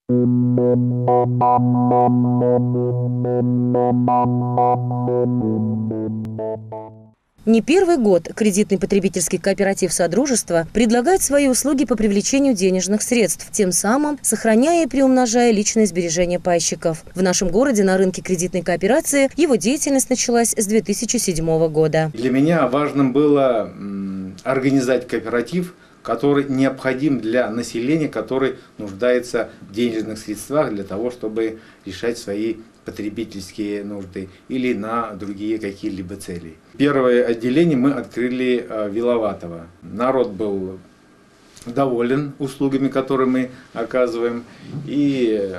Не первый год кредитный потребительский кооператив «Содружество» предлагает свои услуги по привлечению денежных средств, тем самым сохраняя и приумножая личные сбережения пайщиков. В нашем городе на рынке кредитной кооперации его деятельность началась с 2007 года. Для меня важным было организовать кооператив, который необходим для населения, который нуждается в денежных средствах для того, чтобы решать свои потребительские нужды или на другие какие-либо цели. Первое отделение мы открыли в Виловатово. Народ был доволен услугами, которые мы оказываем. И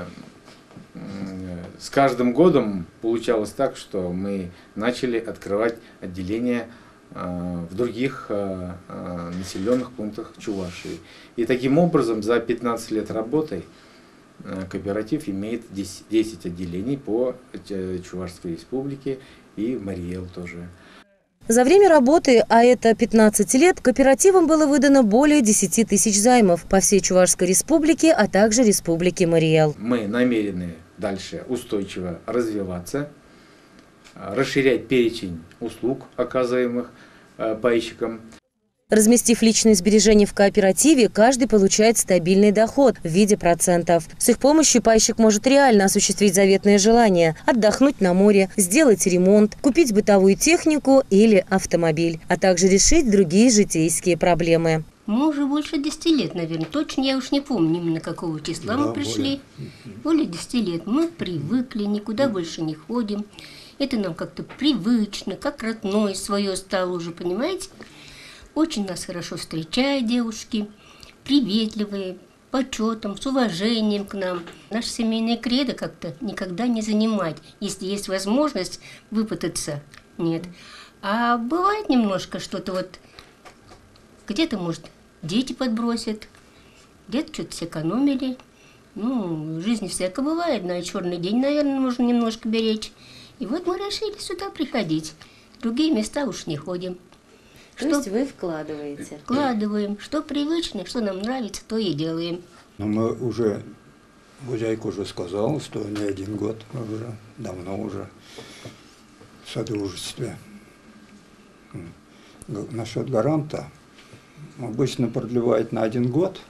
с каждым годом получалось так, что мы начали открывать отделения в других населенных пунктах Чувашии. И таким образом за 15 лет работы кооператив имеет 10 отделений по Чувашской республике и в Мариэл тоже. За время работы, а это 15 лет, кооперативам было выдано более 10 тысяч займов по всей Чувашской республике, а также республике Мариэл. Мы намерены дальше устойчиво развиваться, расширять перечень услуг, оказываемых пайщикам. Разместив личные сбережения в кооперативе, каждый получает стабильный доход в виде процентов. С их помощью пайщик может реально осуществить заветное желание – отдохнуть на море, сделать ремонт, купить бытовую технику или автомобиль, а также решить другие житейские проблемы. Мы уже больше 10 лет, наверное. Точно я уж не помню, именно какого числа мы пришли. Более 10 лет. Мы привыкли, никуда больше не ходим. Это нам как-то привычно, как родное свое стало уже, понимаете? Очень нас хорошо встречают девушки, приветливые, почетом, с уважением к нам. Наше семейное кредо как-то никогда не занимать, если есть возможность выпутаться. Нет. А бывает немножко что-то вот, где-то, может, дети подбросят, где-то что-то сэкономили. Ну, в жизни всякое бывает, на черный день, наверное, нужно немножко беречь. И вот мы решили сюда приходить. В другие места уж не ходим. То есть вы вкладываете? Вкладываем. Что привычно, что нам нравится, то и делаем. Но мы уже, Гузяйка уже сказал, что не один год, мы уже давно уже в содружестве. Насчет гаранта, обычно продлевает на 1 год.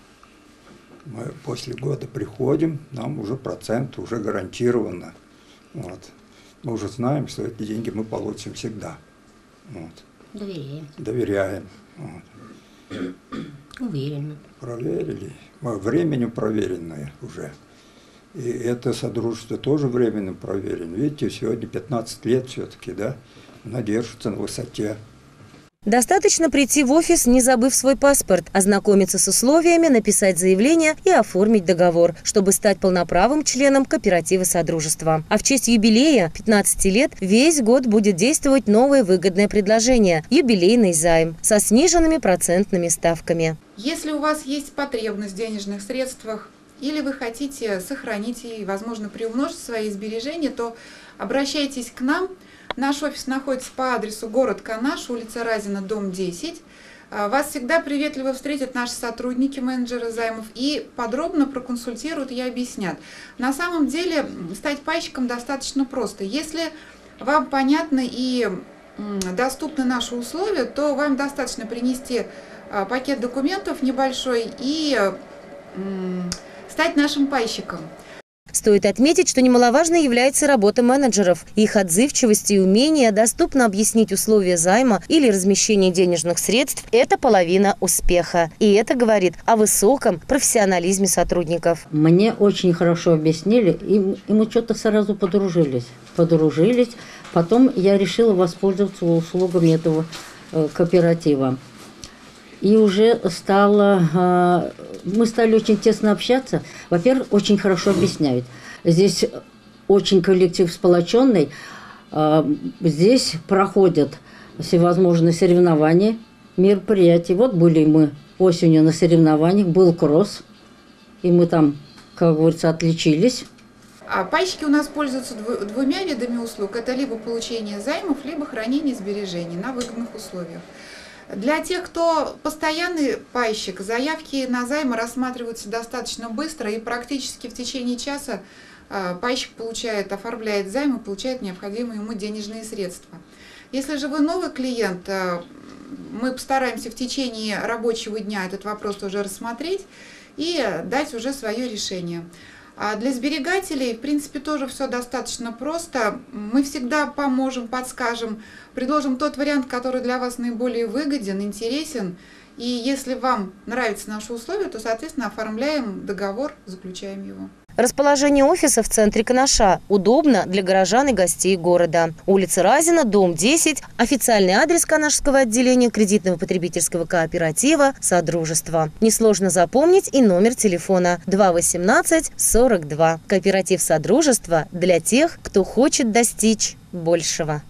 Мы после года приходим, нам уже процент уже гарантированно. Вот. Мы уже знаем, что эти деньги мы получим всегда. Вот. Доверяем. Доверяем. Вот. Уверенно. Проверили. Мы временем проверенные уже. И это содружество тоже временно проверено. Видите, сегодня 15 лет все-таки, да? Оно держится на высоте. Достаточно прийти в офис, не забыв свой паспорт, ознакомиться с условиями, написать заявление и оформить договор, чтобы стать полноправным членом кооператива «Содружество». А в честь юбилея 15 лет весь год будет действовать новое выгодное предложение – юбилейный займ со сниженными процентными ставками. Если у вас есть потребность в денежных средствах или вы хотите сохранить и, возможно, приумножить свои сбережения, то обращайтесь к нам. Наш офис находится по адресу город Канаш, улица Разина, дом 10. Вас всегда приветливо встретят наши сотрудники, менеджеры займов, и подробно проконсультируют и объяснят. На самом деле стать пайщиком достаточно просто. Если вам понятны и доступны наши условия, то вам достаточно принести пакет документов небольшой и стать нашим пайщиком. Стоит отметить, что немаловажной является работа менеджеров. Их отзывчивость и умение доступно объяснить условия займа или размещения денежных средств – это половина успеха. И это говорит о высоком профессионализме сотрудников. Мне очень хорошо объяснили, и мы что-то сразу подружились. Потом я решила воспользоваться услугами этого кооператива. И уже мы стали очень тесно общаться. Во-первых, очень хорошо объясняют. Здесь очень коллектив сплоченный. Здесь проходят всевозможные соревнования, мероприятия. Вот были мы осенью на соревнованиях, был кросс. И мы там, как говорится, отличились. А пайщики у нас пользуются двумя видами услуг. Это либо получение займов, либо хранение сбережений на выгодных условиях. Для тех, кто постоянный пайщик, заявки на займы рассматриваются достаточно быстро, и практически в течение часа пайщик оформляет займ и получает необходимые ему денежные средства. Если же вы новый клиент, мы постараемся в течение рабочего дня этот вопрос уже рассмотреть и дать уже свое решение. А для сберегателей, в принципе, тоже все достаточно просто. Мы всегда поможем, подскажем, предложим тот вариант, который для вас наиболее выгоден, интересен. И если вам нравятся наши условия, то, соответственно, оформляем договор, заключаем его. Расположение офиса в центре Канаша удобно для горожан и гостей города. Улица Разина, дом 10, официальный адрес Канашского отделения кредитного потребительского кооператива «Содружество». Несложно запомнить и номер телефона 218 42. Кооператив «Содружество» для тех, кто хочет достичь большего.